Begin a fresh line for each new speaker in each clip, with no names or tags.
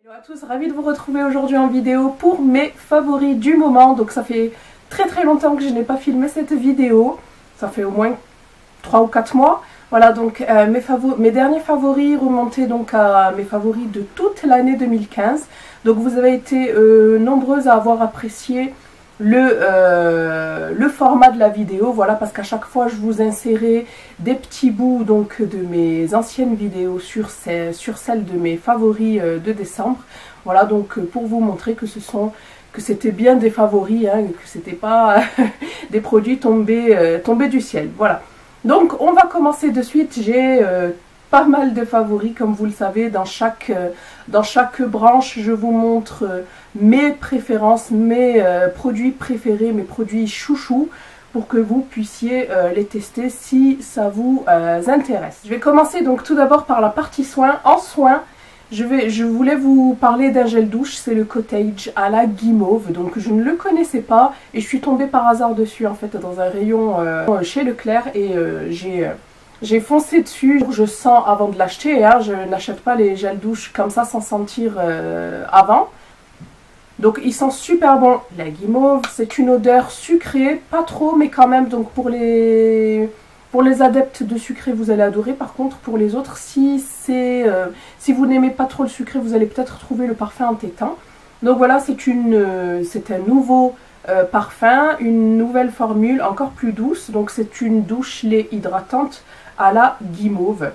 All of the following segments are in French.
Hello à tous, ravie de vous retrouver aujourd'hui en vidéo pour mes favoris du moment. Donc ça fait très longtemps que je n'ai pas filmé cette vidéo, ça fait au moins 3 ou 4 mois. Voilà, donc mes derniers favoris remontaient donc à mes favoris de toute l'année 2015. Donc vous avez été nombreuses à avoir apprécié le format de la vidéo, voilà, parce qu'à chaque fois je vous insérais des petits bouts donc de mes anciennes vidéos sur celle de mes favoris de décembre. Voilà, donc pour vous montrer que c'était bien des favoris, hein, que c'était pas des produits tombés du ciel. Voilà. Donc on va commencer de suite. J'ai pas mal de favoris, comme vous le savez. Dans chaque branche, je vous montre mes préférences, mes produits préférés, mes produits chouchous, pour que vous puissiez les tester si ça vous intéresse. Je vais commencer donc tout d'abord par la partie soins. En soins, je voulais vous parler d'un gel douche, c'est le Cottage à la guimauve. Donc je ne le connaissais pas et je suis tombée par hasard dessus en fait dans un rayon chez Leclerc et j'ai foncé dessus. Je sens avant de l'acheter, hein, je n'achète pas les gels douche comme ça sans sentir avant. Donc il sent super bon. La guimauve, c'est une odeur sucrée, pas trop mais quand même. Donc pour les adeptes de sucré, vous allez adorer. Par contre, pour les autres, si vous n'aimez pas trop le sucré, vous allez peut-être trouver le parfum entêtant. Donc voilà, c'est un nouveau parfum, une nouvelle formule encore plus douce. Donc c'est une douche lait hydratante à la guimauve.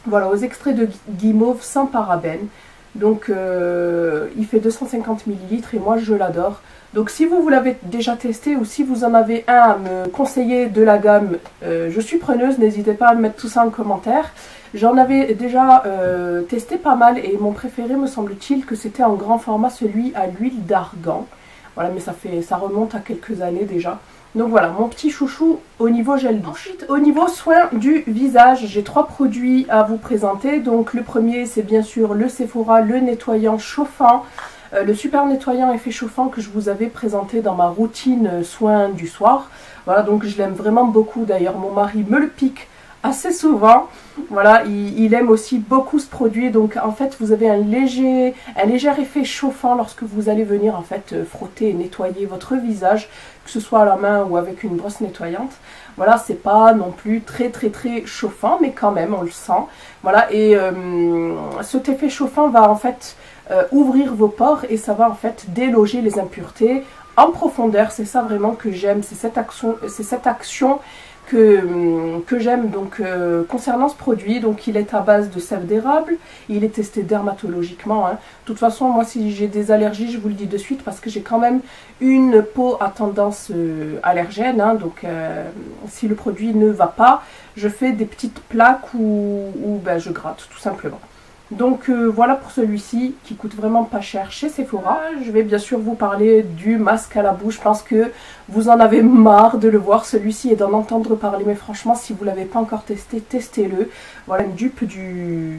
Voilà, aux extraits de guimauve sans parabènes. Donc il fait 250 ml et moi je l'adore. Donc si vous l'avez déjà testé ou si vous en avez un à me conseiller de la gamme, je suis preneuse, n'hésitez pas à me mettre tout ça en commentaire. J'en avais déjà testé pas mal et mon préféré me semble-t-il que c'était en grand format, celui à l'huile d'argan. Voilà, mais ça remonte à quelques années déjà. Donc voilà, mon petit chouchou au niveau gel douche. Ensuite, au niveau soin du visage, j'ai 3 produits à vous présenter. Donc le premier, c'est bien sûr le Sephora, le nettoyant chauffant. Le super nettoyant effet chauffant que je vous avais présenté dans ma routine soin du soir. Voilà, donc je l'aime vraiment beaucoup. D'ailleurs, mon mari me le pique assez souvent. Voilà, il aime aussi beaucoup ce produit. Donc en fait, vous avez un léger effet chauffant lorsque vous allez venir en fait frotter et nettoyer votre visage, que ce soit à la main ou avec une brosse nettoyante. Voilà, c'est pas non plus très chauffant, mais quand même on le sent. Voilà, et cet effet chauffant va en fait ouvrir vos pores et ça va en fait déloger les impuretés en profondeur. C'est ça vraiment que j'aime, c'est cette action que j'aime donc concernant ce produit. Donc il est à base de sève d'érable, il est testé dermatologiquement, hein. De toute façon, moi si j'ai des allergies, je vous le dis de suite parce que j'ai quand même une peau à tendance allergène, hein. Donc si le produit ne va pas, je fais des petites plaques ou ben, je gratte tout simplement. Donc voilà pour celui-ci qui coûte vraiment pas cher chez Sephora. Je vais bien sûr vous parler du masque à la bouche. Je pense que vous en avez marre de le voir celui-ci et d'en entendre parler. Mais franchement, si vous ne l'avez pas encore testé, testez-le. Voilà une dupe du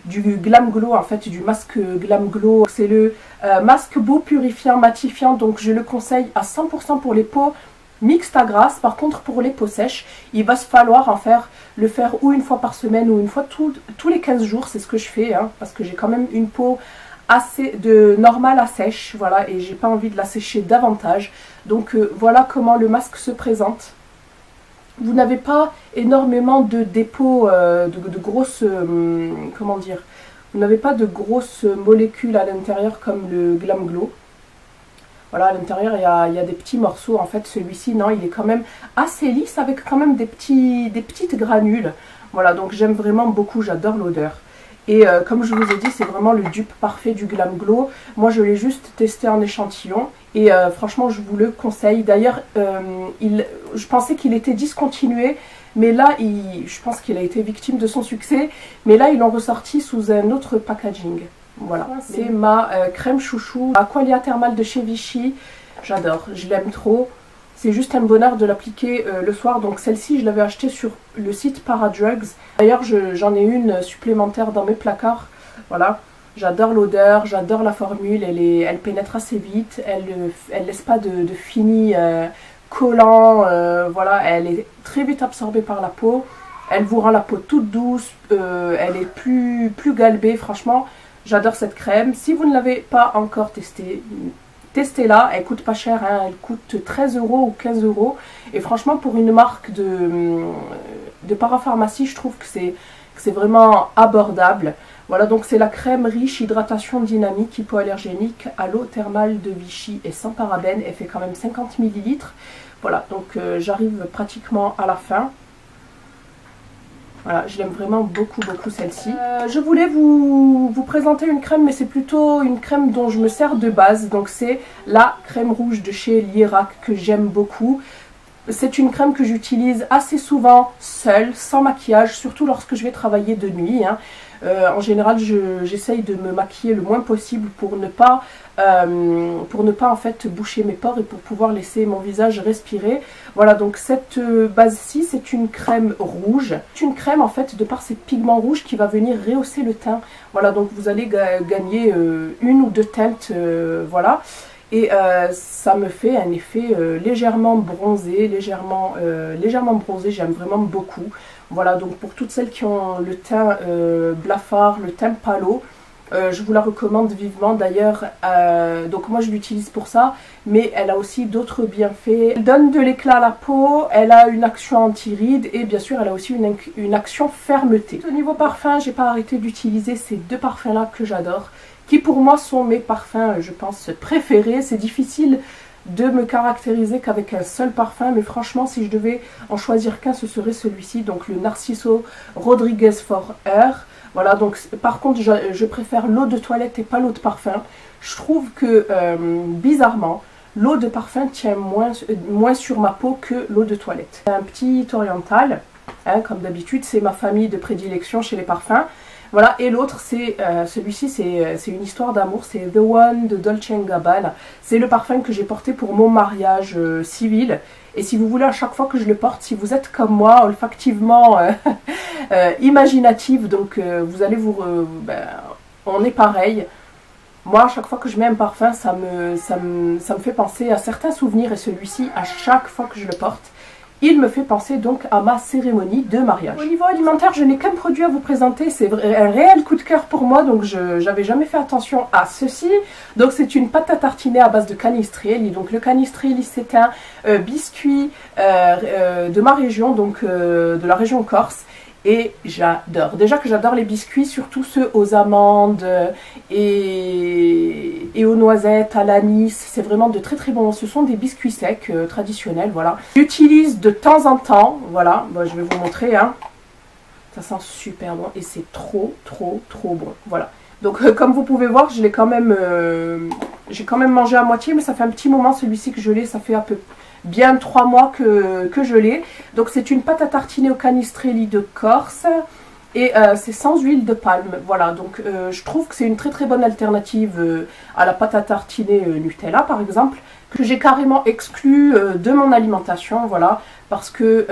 Glam Glow, en fait du masque Glam Glow. C'est le masque beau purifiant matifiant. Donc je le conseille à 100% pour les peaux mixte à grasse. Par contre pour les peaux sèches, il va se falloir le faire ou une fois par semaine ou une fois tous les 15 jours, c'est ce que je fais, hein, parce que j'ai quand même une peau assez normale à sèche, voilà, et j'ai pas envie de la sécher davantage. Donc voilà comment le masque se présente. Vous n'avez pas énormément de dépôts, de grosses, comment dire, vous n'avez pas de grosses molécules à l'intérieur comme le Glam Glow. Voilà, à l'intérieur, il y a des petits morceaux. En fait, celui-ci, non, il est quand même assez lisse avec quand même des petites granules. Voilà, donc j'aime vraiment beaucoup, j'adore l'odeur. Et comme je vous ai dit, c'est vraiment le dupe parfait du Glam Glow. Moi, je l'ai juste testé en échantillon. Et franchement, je vous le conseille. D'ailleurs, je pensais qu'il était discontinué. Mais là, je pense qu'il a été victime de son succès. Mais là, ils l'ont ressorti sous un autre packaging. Voilà, c'est ma crème chouchou Aqualia Thermal de chez Vichy. J'adore, je l'aime trop. C'est juste un bonheur de l'appliquer le soir. Donc celle-ci, je l'avais achetée sur le site Paradrugs. D'ailleurs, j'en ai une supplémentaire dans mes placards. Voilà, j'adore l'odeur, j'adore la formule. Elle pénètre assez vite. Elle laisse pas de fini collant. Voilà, elle est très vite absorbée par la peau. Elle vous rend la peau toute douce. Elle est plus galbée, franchement. J'adore cette crème. Si vous ne l'avez pas encore testée, testez-la. Elle coûte pas cher, hein. Elle coûte 13 € ou 15 €. Et franchement, pour une marque de parapharmacie, je trouve que c'est vraiment abordable. Voilà, donc c'est la crème riche hydratation dynamique hypoallergénique à l'eau thermale de Vichy et sans parabènes. Elle fait quand même 50 ml. Voilà, donc j'arrive pratiquement à la fin. Voilà, je l'aime vraiment beaucoup celle-ci. Je voulais vous présenter une crème, mais c'est plutôt une crème dont je me sers de base. Donc c'est la crème rouge de chez Lierac que j'aime beaucoup. C'est une crème que j'utilise assez souvent seule, sans maquillage, surtout lorsque je vais travailler de nuit, hein. En général, j'essaye de me maquiller le moins possible pour ne pas en fait boucher mes pores et pour pouvoir laisser mon visage respirer. Voilà, donc cette base-ci, c'est une crème rouge. C'est une crème en fait de par ses pigments rouges qui va venir rehausser le teint. Voilà, donc vous allez gagner une ou deux teintes, voilà. Et ça me fait un effet légèrement bronzé, légèrement bronzé, j'aime vraiment beaucoup. Voilà, donc pour toutes celles qui ont le teint blafard, le teint palo, je vous la recommande vivement. D'ailleurs, donc moi je l'utilise pour ça, mais elle a aussi d'autres bienfaits. Elle donne de l'éclat à la peau, elle a une action anti-rides et bien sûr elle a aussi une action fermeté. Au niveau parfum, j'ai pas arrêté d'utiliser ces deux parfums là que j'adore, qui pour moi sont mes parfums, je pense, préférés. C'est difficile de me caractériser qu'avec un seul parfum, mais franchement, si je devais en choisir qu'un, ce serait celui-ci, donc le Narciso Rodriguez for Air. Voilà, donc par contre, je préfère l'eau de toilette et pas l'eau de parfum. Je trouve que, bizarrement, l'eau de parfum tient moins sur ma peau que l'eau de toilette. Un petit oriental, hein, comme d'habitude, c'est ma famille de prédilection chez les parfums. Voilà, et l'autre, c'est celui-ci, c'est une histoire d'amour, c'est The One de Dolce & Gabbana. C'est le parfum que j'ai porté pour mon mariage civil. Et si vous voulez, à chaque fois que je le porte, si vous êtes comme moi, olfactivement imaginative, donc vous allez on est pareil. Moi, à chaque fois que je mets un parfum, ça me fait penser à certains souvenirs. Et celui-ci, à chaque fois que je le porte, il me fait penser donc à ma cérémonie de mariage. Au niveau alimentaire, je n'ai qu'un produit à vous présenter. C'est un réel coup de cœur pour moi, donc je n'avais jamais fait attention à ceci. Donc c'est une pâte à tartiner à base de canistrelli. Donc le canistrelli, c'est un biscuit de ma région, donc de la région Corse. Et j'adore. Déjà que j'adore les biscuits, surtout ceux aux amandes et aux noisettes, à l'anis. C'est vraiment de très très bons. Ce sont des biscuits secs traditionnels, voilà. J'utilise de temps en temps, voilà. Bon, je vais vous montrer, hein. Ça sent super bon et c'est trop bon, voilà. Donc comme vous pouvez voir, j'ai quand même mangé à moitié, mais ça fait un petit moment celui-ci que je l'ai. Ça fait un peu bien 3 mois que je l'ai. Donc c'est une pâte à tartiner au canistrelli de Corse et c'est sans huile de palme. Voilà, donc je trouve que c'est une très très bonne alternative à la pâte à tartiner Nutella par exemple, que j'ai carrément exclu de mon alimentation, voilà, parce que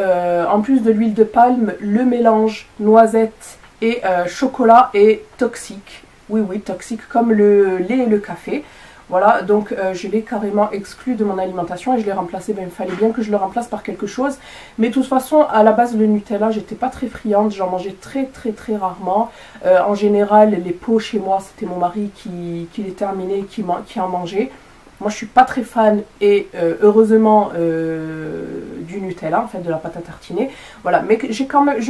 en plus de l'huile de palme, le mélange noisette et chocolat est toxique. Oui, toxique comme le lait et le café. Voilà, donc je l'ai carrément exclu de mon alimentation et je l'ai remplacé. Il fallait bien que je le remplace par quelque chose. Mais de toute façon, à la base, le Nutella, j'étais pas très friande. J'en mangeais très rarement. En général, les pots chez moi, c'était mon mari qui les terminait et qui en mangeait. Moi, je suis pas très fan et heureusement du Nutella, en fait, de la pâte à tartiner. Voilà, mais j'ai quand même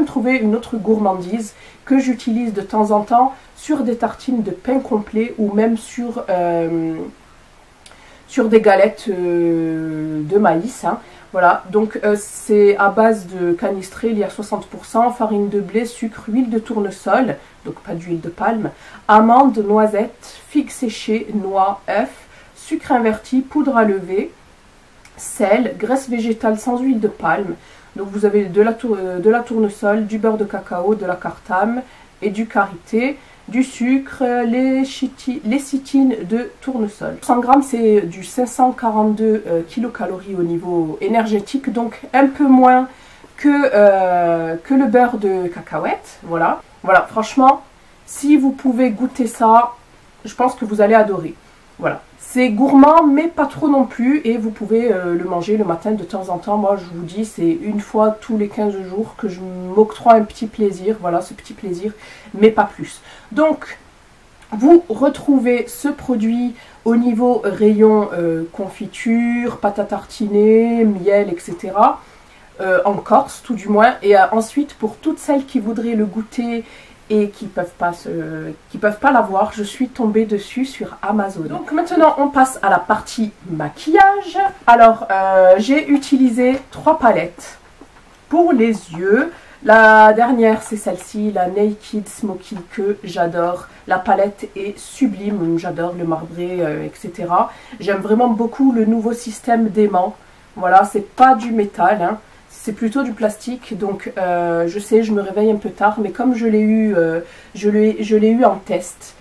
trouvé une autre gourmandise que j'utilise de temps en temps sur des tartines de pain complet ou même sur des galettes de maïs, hein. Voilà, donc c'est à base de canistrelli à 60%, farine de blé, sucre, huile de tournesol, donc pas d'huile de palme, amandes, noisettes, figues séchées, noix, œufs, sucre inverti, poudre à lever, sel, graisse végétale sans huile de palme. Donc vous avez de la tournesol, du beurre de cacao, de la cartame et du karité, du sucre, lécithine de tournesol. 100 grammes, c'est du 542 kilocalories au niveau énergétique, donc un peu moins que le beurre de cacahuète. Voilà, franchement, si vous pouvez goûter ça, je pense que vous allez adorer. Voilà. C'est gourmand, mais pas trop non plus. Et vous pouvez le manger le matin de temps en temps. Moi, je vous dis, c'est une fois tous les 15 jours que je m'octroie un petit plaisir. Voilà, ce petit plaisir, mais pas plus. Donc, vous retrouvez ce produit au niveau rayon confiture, pâte à tartiner, miel, etc. En Corse, tout du moins. Et ensuite, pour toutes celles qui voudraient le goûter et qui peuvent pas l'avoir, je suis tombée dessus sur Amazon. Donc maintenant on passe à la partie maquillage. Alors j'ai utilisé 3 palettes pour les yeux. La dernière c'est celle-ci, la Naked Smoky, que j'adore. La palette est sublime, j'adore le marbré, etc. J'aime vraiment beaucoup le nouveau système d'aimant. Voilà, c'est pas du métal, hein. C'est plutôt du plastique, donc je sais, je me réveille un peu tard, mais comme je l'ai eu, je l'ai eu en test,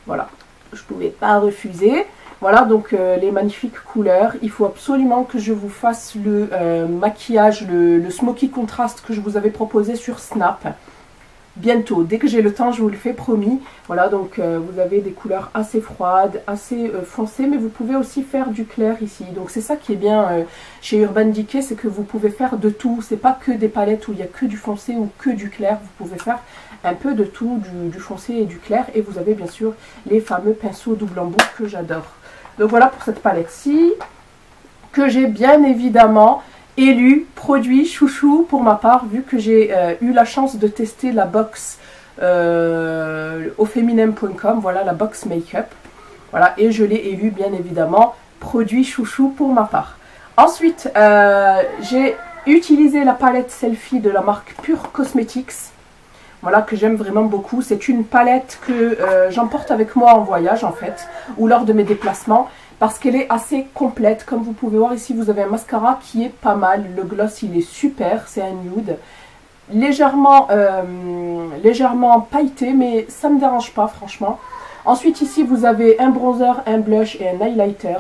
voilà, je ne pouvais pas refuser. Voilà, donc les magnifiques couleurs. Il faut absolument que je vous fasse le maquillage, le Smoky Contrast que je vous avais proposé sur Snap. Bientôt, dès que j'ai le temps, je vous le fais, promis. Voilà, donc vous avez des couleurs assez froides, assez foncées, mais vous pouvez aussi faire du clair ici. Donc c'est ça qui est bien chez Urban Decay, c'est que vous pouvez faire de tout. C'est pas que des palettes où il y a que du foncé ou que du clair. Vous pouvez faire un peu de tout, du foncé et du clair. Et vous avez bien sûr les fameux pinceaux double embout que j'adore. Donc voilà pour cette palette-ci, que j'ai bien évidemment élu produit chouchou pour ma part, vu que j'ai eu la chance de tester la box au feminem.com, voilà la box make-up, voilà, et je l'ai élu bien évidemment produit chouchou pour ma part. Ensuite j'ai utilisé la palette selfie de la marque Pure Cosmetics, voilà, que j'aime vraiment beaucoup. C'est une palette que j'emporte avec moi en voyage en fait, ou lors de mes déplacements, parce qu'elle est assez complète. Comme vous pouvez voir ici, vous avez un mascara qui est pas mal. Le gloss, il est super, c'est un nude. Légèrement pailleté, mais ça ne me dérange pas, franchement. Ensuite, ici, vous avez un bronzer, un blush et un highlighter.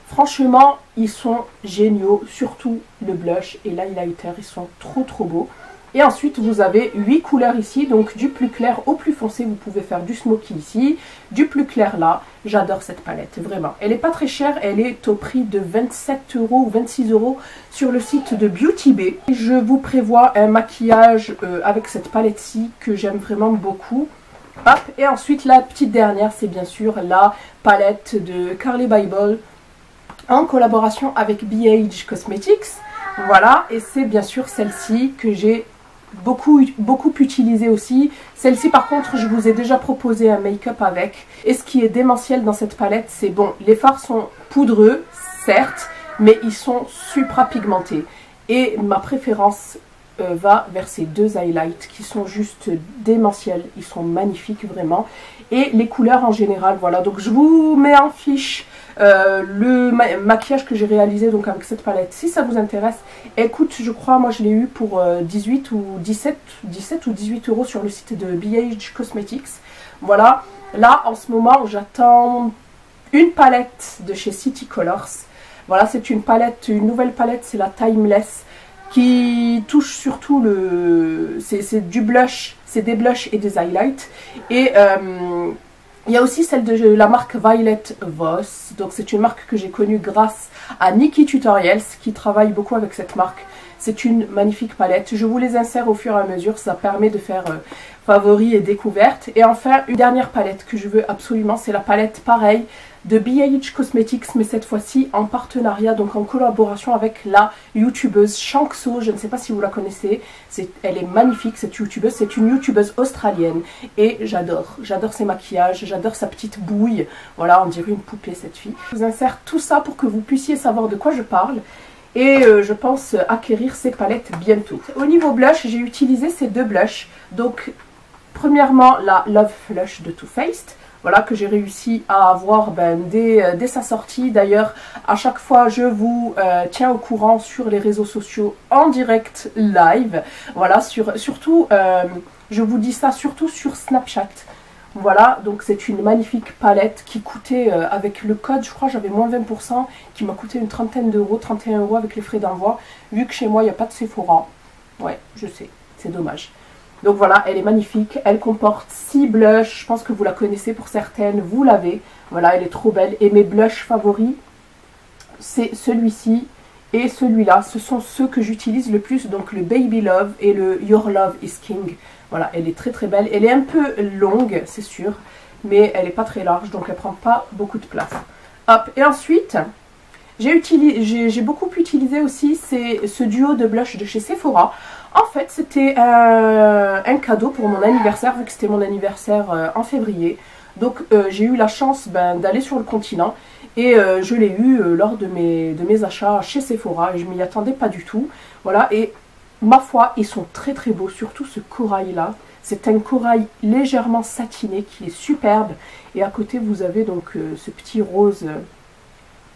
Franchement, ils sont géniaux, surtout le blush et l'highlighter, ils sont trop beaux. Et ensuite, vous avez 8 couleurs ici, donc du plus clair au plus foncé. Vous pouvez faire du smoky ici, du plus clair là. J'adore cette palette, vraiment. Elle n'est pas très chère, elle est au prix de 27 € ou 26 € sur le site de Beauty Bay. Je vous prévois un maquillage avec cette palette-ci que j'aime vraiment beaucoup. Hop. Et ensuite, la petite dernière, c'est bien sûr la palette de Carli Bybel en collaboration avec BH Cosmetics. Voilà, et c'est bien sûr celle-ci que j'ai beaucoup utilisée aussi. Celle-ci par contre, je vous ai déjà proposé un make-up avec. Et ce qui est démentiel dans cette palette, c'est bon, les fards sont poudreux, certes, mais ils sont supra pigmentés. Et ma préférence va vers ces 2 highlights qui sont juste démentiels. Ils sont magnifiques vraiment. Et les couleurs en général, voilà. Donc je vous mets en fiche le maquillage que j'ai réalisé donc avec cette palette. Si ça vous intéresse, écoute, je crois, moi je l'ai eu pour 17 ou 18 € sur le site de BH Cosmetics. Voilà. Là, en ce moment, j'attends une palette de chez City Colors. Voilà, c'est une palette, une nouvelle palette, c'est la Timeless, qui touche surtout c'est du blush, c'est des blushs et des highlights. Et il y a aussi celle de la marque Violet Voss. Donc c'est une marque que j'ai connue grâce à Nikki Tutorials qui travaille beaucoup avec cette marque. C'est une magnifique palette. Je vous les insère au fur et à mesure. Ça permet de faire favoris et découvertes. Et enfin, une dernière palette que je veux absolument, c'est la palette pareil de BH Cosmetics, mais cette fois-ci en partenariat, donc en collaboration avec la youtubeuse Shankso. Je ne sais pas si vous la connaissez. Elle est magnifique cette youtubeuse. C'est une youtubeuse australienne et j'adore ses maquillages, j'adore sa petite bouille. Voilà, on dirait une poupée cette fille. Je vous insère tout ça pour que vous puissiez savoir de quoi je parle. Et je pense acquérir ces palettes bientôt. Au niveau blush, j'ai utilisé ces 2 blushs. Donc, premièrement, la Love Flush de Too Faced. Voilà, que j'ai réussi à avoir dès sa sortie. D'ailleurs, à chaque fois, je vous tiens au courant sur les réseaux sociaux en direct live. Voilà, surtout, je vous dis ça surtout sur Snapchat. Voilà, donc c'est une magnifique palette qui coûtait, avec le code, je crois j'avais moins 20%, qui m'a coûté une trentaine d'euros, 31 € avec les frais d'envoi, vu que chez moi il n'y a pas de Sephora. Ouais, je sais, c'est dommage. Donc voilà, elle est magnifique. Elle comporte 6 blushs. Je pense que vous la connaissez pour certaines. Vous l'avez. Voilà, elle est trop belle. Et mes blushs favoris, c'est celui-ci et celui-là. Ce sont ceux que j'utilise le plus. Donc le Baby Love et le Your Love is King. Voilà, elle est très très belle. Elle est un peu longue, c'est sûr. Mais elle n'est pas très large. Donc elle prend pas beaucoup de place. Hop, et ensuite, j'ai beaucoup utilisé aussi ce duo de blush de chez Sephora. En fait, c'était un cadeau pour mon anniversaire, vu que c'était mon anniversaire en février. Donc, j'ai eu la chance d'aller sur le continent. Et je l'ai eu lors de mes achats chez Sephora. Et je m'y attendais pas du tout. Voilà, et ma foi, ils sont très très beaux. Surtout ce corail-là. C'est un corail légèrement satiné qui est superbe. Et à côté, vous avez donc ce petit rose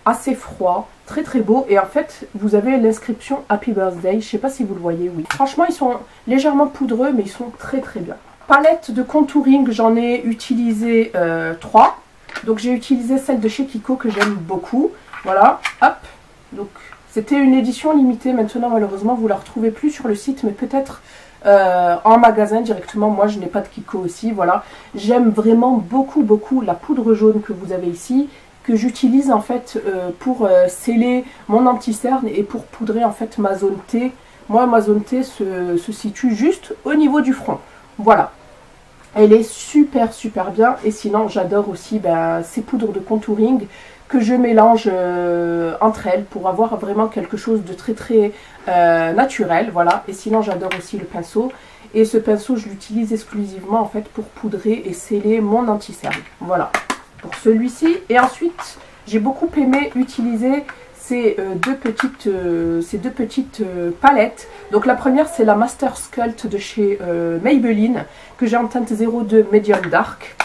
assez froid, très très beau. Et en fait, vous avez l'inscription Happy Birthday. Je sais pas si vous le voyez, oui. Franchement, ils sont légèrement poudreux, mais ils sont très très bien. Palette de contouring, j'en ai utilisé 3. Donc j'ai utilisé celle de chez Kiko que j'aime beaucoup. Voilà, hop. Donc c'était une édition limitée. Maintenant, malheureusement, vous la retrouvez plus sur le site, mais peut-être en magasin directement. Moi, je n'ai pas de Kiko aussi. Voilà, j'aime vraiment beaucoup beaucoup la poudre jaune que vous avez ici, que j'utilise en fait pour sceller mon anti-cerne et pour poudrer en fait ma zone T. Moi, ma zone T se situe juste au niveau du front. Voilà. Elle est super super bien. Et sinon, j'adore aussi ces poudres de contouring que je mélange entre elles pour avoir vraiment quelque chose de très très naturel. Voilà. Et sinon, j'adore aussi le pinceau. Et ce pinceau, je l'utilise exclusivement en fait pour poudrer et sceller mon anti-cerne. Voilà. Pour celui-ci. Et ensuite, j'ai beaucoup aimé utiliser ces deux petites palettes. Donc la première, c'est la Master Sculpt de chez Maybelline, que j'ai en teinte 02 Medium Dark.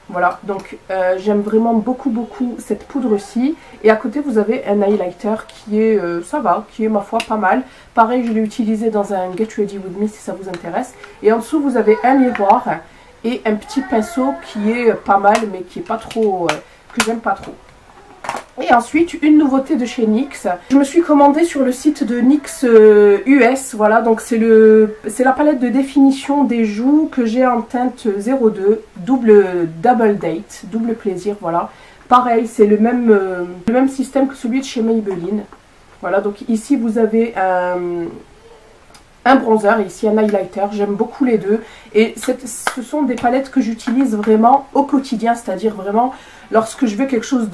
Voilà, donc j'aime vraiment beaucoup beaucoup cette poudre-ci. Et à côté, vous avez un highlighter qui est, ça va, qui est ma foi pas mal. Pareil, je l'ai utilisé dans un Get Ready With Me si ça vous intéresse. Et en dessous, vous avez un miroir et un petit pinceau qui est pas mal, mais qui est pas trop, que j'aime pas trop. Et ensuite, une nouveauté de chez NYX. Je me suis commandée sur le site de NYX US. Voilà, donc c'est la palette de définition des joues que j'ai en teinte 02, double date, double plaisir, voilà. Pareil, c'est le même système que celui de chez Maybelline. Voilà, donc ici vous avez un bronzer et ici un highlighter. J'aime beaucoup les deux. Et ce sont des palettes que j'utilise vraiment au quotidien, c'est-à-dire vraiment lorsque je veux quelque chose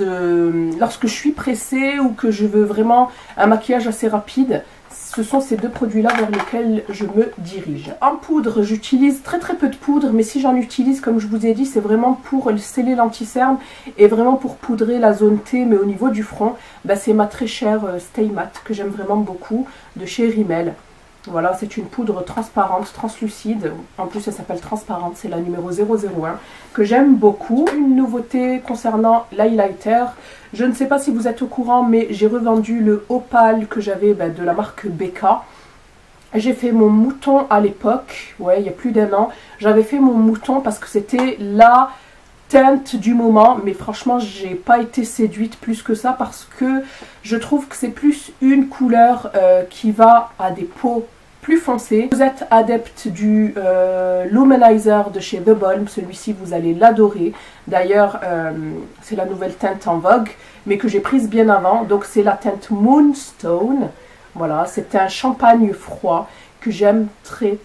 lorsque je suis pressée ou que je veux vraiment un maquillage assez rapide. Ce sont ces deux produits-là vers lesquels je me dirige. En poudre, j'utilise très très peu de poudre, mais si j'en utilise, comme je vous ai dit, c'est vraiment pour sceller l'anti-cerne et vraiment pour poudrer la zone T, mais au niveau du front, c'est ma très chère Stay Matte que j'aime vraiment beaucoup de chez Rimmel. Voilà, c'est une poudre transparente, translucide. En plus, elle s'appelle transparente, c'est la numéro 001, que j'aime beaucoup. Une nouveauté concernant l'highlighter. Je ne sais pas si vous êtes au courant, mais j'ai revendu le Opal que j'avais de la marque BK. J'ai fait mon mouton à l'époque, ouais, il y a plus d'1 an. J'avais fait mon mouton parce que c'était la teinte du moment, mais franchement, j'ai pas été séduite plus que ça parce que je trouve que c'est plus une couleur qui va à des peaux plus foncées. Vous êtes adepte du Luminizer de chez The Balm, celui-ci vous allez l'adorer. D'ailleurs, c'est la nouvelle teinte en vogue, mais que j'ai prise bien avant. Donc c'est la teinte Moonstone. Voilà, c'est un champagne froid que j'aime très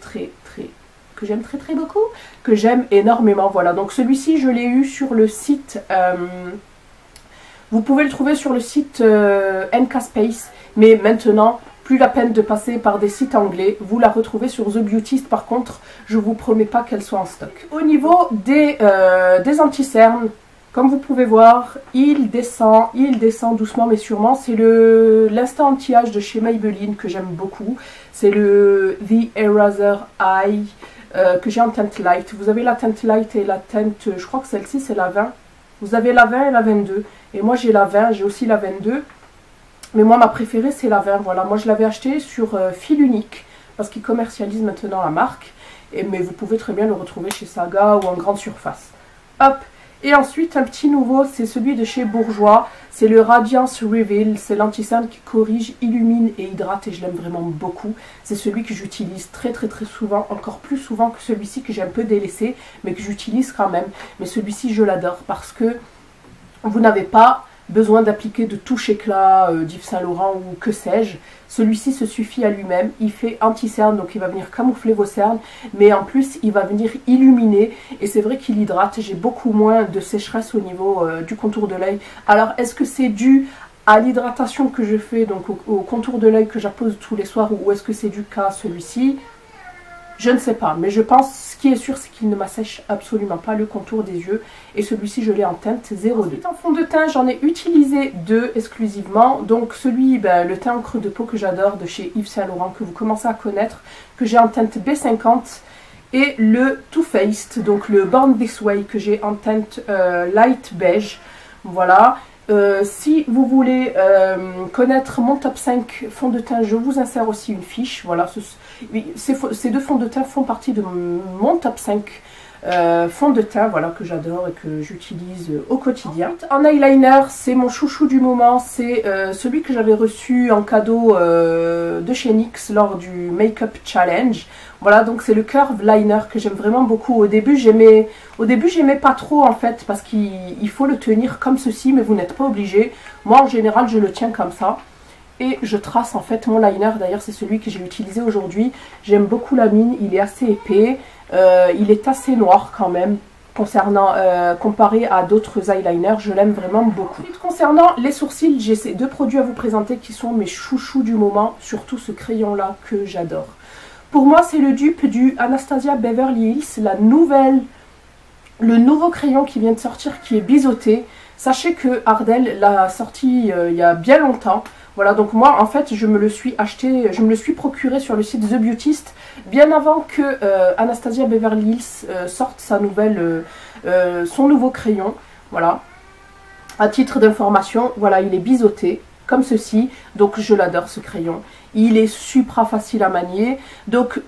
beaucoup, que j'aime énormément. Voilà, donc celui-ci je l'ai eu sur le site, vous pouvez le trouver sur le site NK Space, mais maintenant plus la peine de passer par des sites anglais. Vous la retrouvez sur The Beautist. Par contre, je vous promets pas qu'elle soit en stock. Au niveau des anti-cernes, comme vous pouvez voir, il descend doucement mais sûrement. C'est l'instant anti-âge de chez Maybelline que j'aime beaucoup. C'est le The Eraser Eye que j'ai en teinte light. Vous avez la teinte light et la teinte, je crois que celle-ci c'est la 20. Vous avez la 20 et la 22. Et moi j'ai la 20, j'ai aussi la 22. Mais moi ma préférée c'est la 20. Voilà, moi je l'avais acheté sur fil unique parce qu'ils commercialisent maintenant la marque. Mais vous pouvez très bien le retrouver chez Saga ou en grande surface. Hop. Et ensuite, un petit nouveau, c'est celui de chez Bourjois. C'est le Radiance Reveal. C'est l'anti-cerne qui corrige, illumine et hydrate. Et je l'aime vraiment beaucoup. C'est celui que j'utilise très souvent. Encore plus souvent que celui-ci que j'ai un peu délaissé. Mais que j'utilise quand même. Mais celui-ci, je l'adore. Parce que vous n'avez pas besoin d'appliquer de touche éclat d'Yves Saint Laurent ou que sais-je. Celui-ci se suffit à lui-même, il fait anti-cerne, donc il va venir camoufler vos cernes, mais en plus il va venir illuminer, et c'est vrai qu'il hydrate. J'ai beaucoup moins de sécheresse au niveau du contour de l'œil. Alors est-ce que c'est dû à l'hydratation que je fais, donc au contour de l'œil que j'appose tous les soirs, ou est-ce que c'est dû qu'à celui-ci? Je ne sais pas, mais je pense, ce qui est sûr, c'est qu'il ne m'assèche absolument pas le contour des yeux. Et celui-ci, je l'ai en teinte 02. Ensuite, en fond de teint, j'en ai utilisé 2 exclusivement. Donc celui, le teint en creux de peau que j'adore de chez Yves Saint Laurent, que vous commencez à connaître, que j'ai en teinte B50. Et le Too Faced, donc le Born This Way, que j'ai en teinte light beige. Voilà. Si vous voulez connaître mon top 5 fond de teint, je vous insère aussi une fiche. Voilà, ces 2 fonds de teint font partie de mon top 5 fond de teint, voilà, que j'adore et que j'utilise au quotidien. Ensuite, en eyeliner, c'est mon chouchou du moment, c'est celui que j'avais reçu en cadeau de chez NYX lors du Makeup Challenge. Voilà, donc c'est le Curve Liner que j'aime vraiment beaucoup. Au début, j'aimais pas trop en fait, parce qu'il faut le tenir comme ceci, mais vous n'êtes pas obligé. Moi, en général, je le tiens comme ça. Et je trace en fait mon liner, d'ailleurs c'est celui que j'ai utilisé aujourd'hui. J'aime beaucoup la mine, il est assez épais, il est assez noir quand même, comparé à d'autres eyeliners, je l'aime vraiment beaucoup. Ensuite, concernant les sourcils, j'ai ces 2 produits à vous présenter qui sont mes chouchous du moment, surtout ce crayon là que j'adore. Pour moi c'est le dupe du Anastasia Beverly Hills, le nouveau crayon qui vient de sortir qui est biseauté. Sachez que Ardell l'a sorti il y a bien longtemps. Voilà, donc moi en fait je me le suis acheté, je me le suis procuré sur le site The Beautist bien avant que Anastasia Beverly Hills sorte son nouveau crayon. Voilà, à titre d'information, voilà, il est biseauté comme ceci, donc je l'adore ce crayon. Il est super facile à manier, donc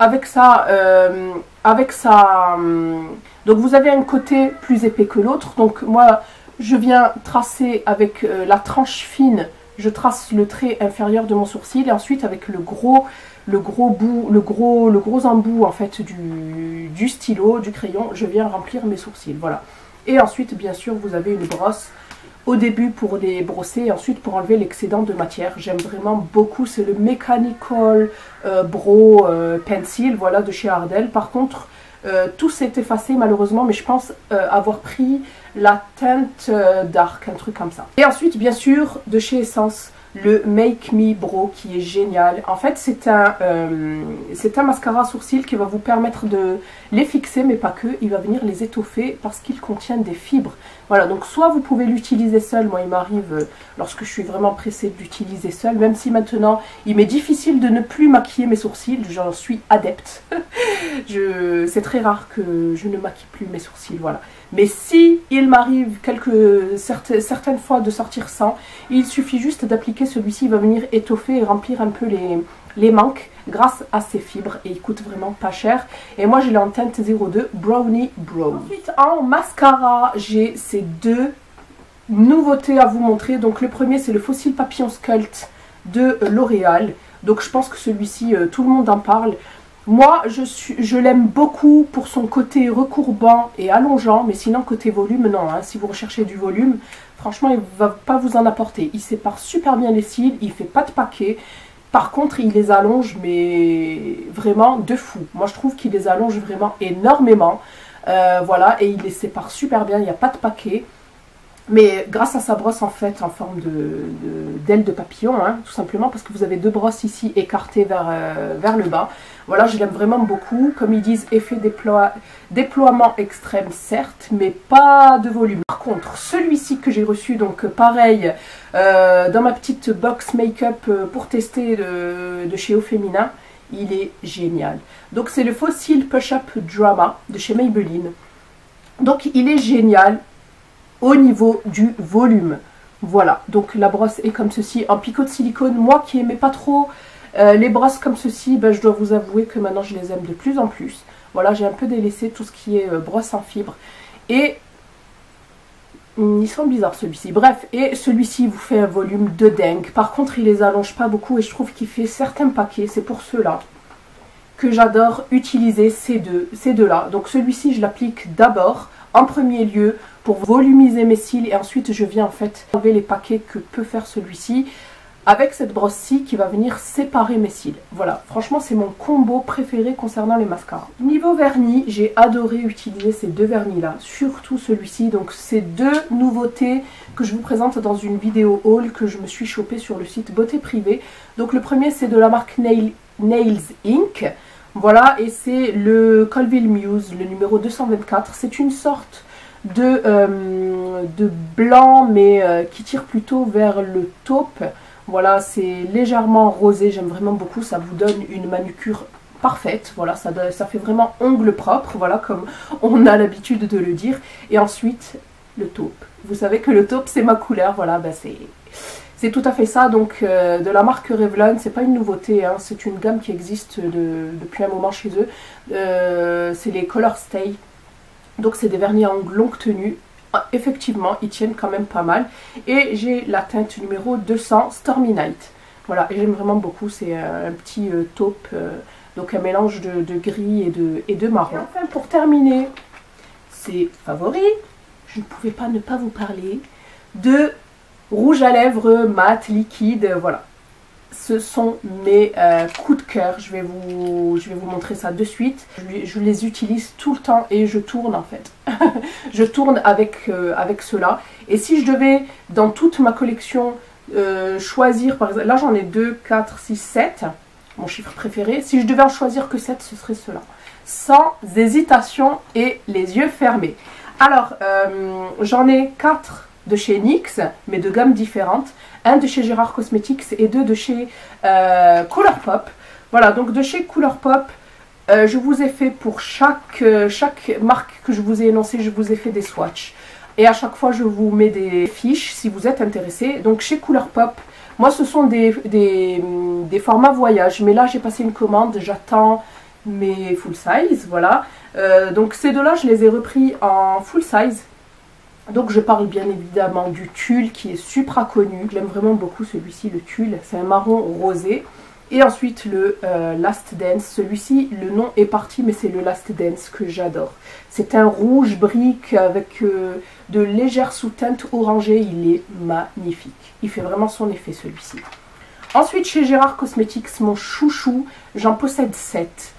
donc vous avez un côté plus épais que l'autre. Donc moi je viens tracer avec la tranche fine. Je trace le trait inférieur de mon sourcil et ensuite avec le gros embout en fait du stylo, du crayon, je viens remplir mes sourcils. Voilà. Et ensuite, bien sûr, vous avez une brosse au début pour les brosser et ensuite pour enlever l'excédent de matière. J'aime vraiment beaucoup, c'est le Mechanical Brow Pencil, voilà, de chez Ardell. Par contre, tout s'est effacé malheureusement, mais je pense avoir pris la teinte dark, un truc comme ça. Et ensuite, bien sûr, de chez Essence, le Make Me Brow qui est génial. En fait, c'est un mascara sourcil qui va vous permettre de les fixer, mais pas que. Il va venir les étoffer parce qu'il contient des fibres. Voilà, donc soit vous pouvez l'utiliser seul. Moi, il m'arrive, lorsque je suis vraiment pressée, de l'utiliser seul. Même si maintenant, il m'est difficile de ne plus maquiller mes sourcils. J'en suis adepte. C'est très rare que je ne maquille plus mes sourcils, voilà. Mais si il m'arrive certaines fois de sortir sans, il suffit juste d'appliquer celui-ci. Il va venir étoffer et remplir un peu les manques grâce à ses fibres. Et il coûte vraiment pas cher. Et moi, je l'ai en teinte 02 Brownie Brow. Ensuite, en mascara, j'ai ces 2 nouveautés à vous montrer. Donc le premier, c'est le Fossil Papillon Sculpt de L'Oréal. Donc je pense que celui-ci, tout le monde en parle. Moi, je l'aime beaucoup pour son côté recourbant et allongeant, mais sinon côté volume, non. Hein, si vous recherchez du volume, franchement, il ne va pas vous en apporter. Il sépare super bien les cils, il ne fait pas de paquet. Par contre, il les allonge, mais vraiment de fou. Moi, je trouve qu'il les allonge vraiment énormément. Voilà, et il les sépare super bien, il n'y a pas de paquet. Mais grâce à sa brosse en fait en forme d'aile de papillon, hein, tout simplement parce que vous avez 2 brosses ici écartées vers le bas. Voilà, je l'aime vraiment beaucoup. Comme ils disent, effet déploiement extrême certes, mais pas de volume. Par contre, celui-ci que j'ai reçu, donc pareil, dans ma petite box make-up pour tester de chez Au Féminin, il est génial. Donc c'est le Fossil Push-Up Drama de chez Maybelline. Donc il est génial au niveau du volume. Voilà, donc la brosse est comme ceci, en picot de silicone. Moi qui n'aimais pas trop les brosses comme ceci, ben, je dois vous avouer que maintenant je les aime de plus en plus. Voilà, j'ai un peu délaissé tout ce qui est brosse en fibre. Et Ils sont bizarres celui-ci. Bref, et celui-ci vous fait un volume de dingue. Par contre, il les allonge pas beaucoup et je trouve qu'il fait certains paquets. C'est pour ceux-là que j'adore utiliser ces deux-là. Donc celui-ci, je l'applique d'abord, en premier lieu, pour volumiser mes cils. Et ensuite, je viens en fait enlever les paquets que peut faire celui-ci avec cette brosse-ci qui va venir séparer mes cils. Voilà, franchement, c'est mon combo préféré concernant les mascaras. Niveau vernis, j'ai adoré utiliser ces deux vernis-là, surtout celui-ci. Donc, c'est deux nouveautés que je vous présente dans une vidéo haul que je me suis chopée sur le site Beauté Privée. Donc, le premier, c'est de la marque Nails Inc. Voilà, et c'est le Colville Muse, le numéro 224. C'est une sorte de blanc, mais qui tire plutôt vers le taupe. Voilà, c'est légèrement rosé, j'aime vraiment beaucoup, ça vous donne une manucure parfaite. Voilà, ça fait vraiment ongle propre, voilà, comme on a l'habitude de le dire. Et ensuite, le taupe. Vous savez que le taupe, c'est ma couleur, voilà, ben c'est tout à fait ça. Donc, de la marque Revlon, c'est pas une nouveauté, hein, c'est une gamme qui existe depuis un moment chez eux. C'est les Color Stay. Donc, c'est des vernis à ongles longue tenue. Effectivement, ils tiennent quand même pas mal. Et j'ai la teinte numéro 200 Stormy Night. Voilà, et j'aime vraiment beaucoup. C'est un petit taupe, donc un mélange de gris et de marron. Et enfin, pour terminer, ces favoris, je ne pouvais pas ne pas vous parler de rouge à lèvres mat liquide. Voilà, ce sont mes coups de cœur. Je vais vous montrer ça de suite. Je les utilise tout le temps et je tourne en fait. Je tourne avec ceux-là. Et si je devais, dans toute ma collection, choisir, par exemple, là j'en ai 2, 4, 6, 7, mon chiffre préféré. Si je devais en choisir que 7, ce serait ceux-là. Sans hésitation et les yeux fermés. Alors, j'en ai 4 de chez NYX, mais de gammes différentes. Un de chez Gérard Cosmetics et 2 de chez Colourpop. Voilà, donc de chez Colourpop, je vous ai fait pour chaque marque que je vous ai énoncée, je vous ai fait des swatchs. Et à chaque fois, je vous mets des fiches si vous êtes intéressés. Donc chez Colourpop, moi ce sont des formats voyage. Mais là, j'ai passé une commande, j'attends mes full size, voilà. Donc ces deux-là, je les ai repris en full size. Donc je parle bien évidemment du tulle qui est supra connu. J'aime vraiment beaucoup celui-ci, le tulle. C'est un marron rosé. Et ensuite le Last Dance. Celui-ci, le nom est parti, mais c'est le Last Dance que j'adore. C'est un rouge brique avec de légères sous-teintes orangées. Il est magnifique. Il fait vraiment son effet celui-ci. Ensuite chez Gérard Cosmetics, mon chouchou, j'en possède 7.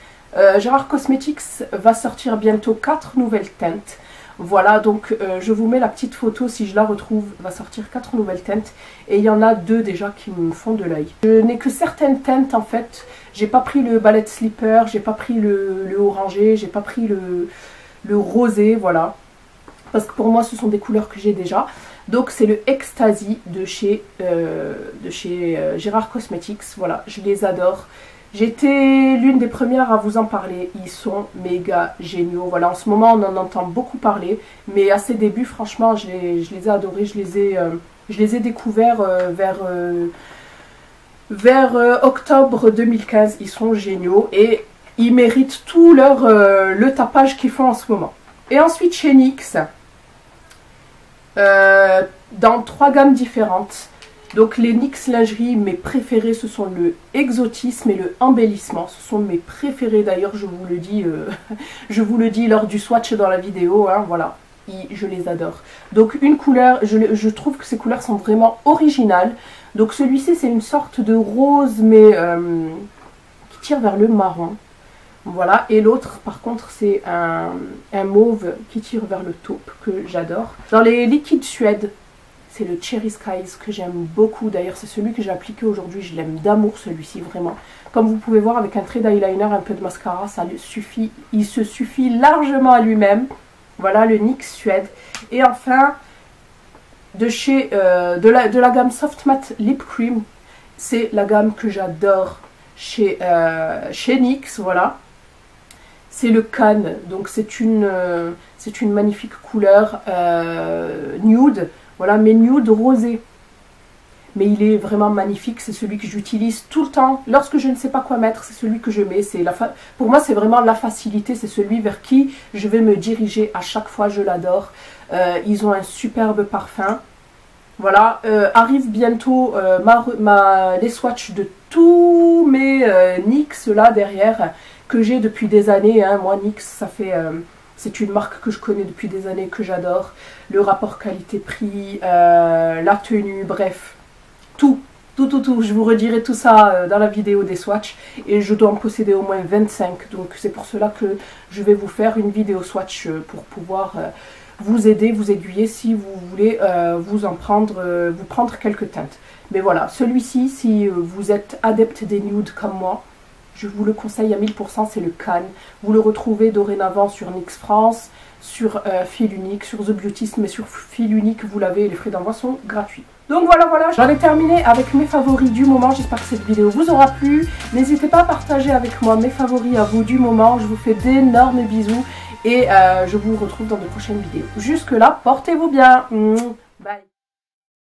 Gérard Cosmetics va sortir bientôt 4 nouvelles teintes. Voilà, donc je vous mets la petite photo, si je la retrouve, va sortir 4 nouvelles teintes. Et il y en a 2 déjà qui me font de l'œil. Je n'ai que certaines teintes en fait. J'ai pas pris le ballet slipper, j'ai pas pris le orangé, j'ai pas pris le rosé, voilà. Parce que pour moi ce sont des couleurs que j'ai déjà. Donc c'est le Ecstasy de chez Gérard Cosmetics, voilà, je les adore. J'étais l'une des premières à vous en parler, ils sont méga géniaux. Voilà, en ce moment on en entend beaucoup parler, mais à ses débuts franchement je les ai adorés, je les ai découverts vers octobre 2015, ils sont géniaux et ils méritent tout le tapage qu'ils font en ce moment. Et ensuite chez NYX, dans 3 gammes différentes. Donc les NYX lingerie, mes préférés, ce sont le exotisme et le embellissement. Ce sont mes préférés d'ailleurs, je vous le dis, je vous le dis lors du swatch dans la vidéo, hein, voilà, je les adore. Donc une couleur, je trouve que ces couleurs sont vraiment originales. Donc celui-ci c'est une sorte de rose mais qui tire vers le marron. Voilà, et l'autre par contre c'est un mauve qui tire vers le taupe que j'adore. Dans les liquides Suède, c'est le Cherry Skies que j'aime beaucoup. D'ailleurs, c'est celui que j'ai appliqué aujourd'hui. Je l'aime d'amour, celui-ci, vraiment. Comme vous pouvez voir, avec un trait d'eyeliner, un peu de mascara, ça suffit. Il se suffit largement à lui-même. Voilà, le NYX Suède. Et enfin, de la gamme Soft Matte Lip Cream. C'est la gamme que j'adore chez NYX, voilà. C'est le Cannes. Donc, c'est une magnifique couleur nude. Voilà, mais nude rosé. mais il est vraiment magnifique. C'est celui que j'utilise tout le temps. Lorsque je ne sais pas quoi mettre, c'est celui que je mets. Pour moi, c'est vraiment la facilité. C'est celui vers qui je vais me diriger à chaque fois. Je l'adore. Ils ont un superbe parfum. Voilà, arrive bientôt les swatchs de tous mes NYX là derrière, que j'ai depuis des années. Hein. Moi, NYX, c'est une marque que je connais depuis des années, que j'adore. Le rapport qualité-prix, la tenue, bref, tout. Je vous redirai tout ça dans la vidéo des swatchs. Et je dois en posséder au moins 25. Donc c'est pour cela que je vais vous faire une vidéo swatch pour pouvoir vous aider, vous aiguiller si vous voulez vous prendre quelques teintes. Mais voilà, celui-ci, si vous êtes adepte des nudes comme moi, je vous le conseille à 1000%, c'est le Cannes. Vous le retrouvez dorénavant sur NYX France, sur Fil Unique, sur The Beautist, mais sur Fil Unique, vous l'avez, les frais d'envoi sont gratuits. Donc voilà, j'en ai terminé avec mes favoris du moment. J'espère que cette vidéo vous aura plu. N'hésitez pas à partager avec moi mes favoris à vous du moment. Je vous fais d'énormes bisous et je vous retrouve dans de prochaines vidéos. Jusque là, portez-vous bien.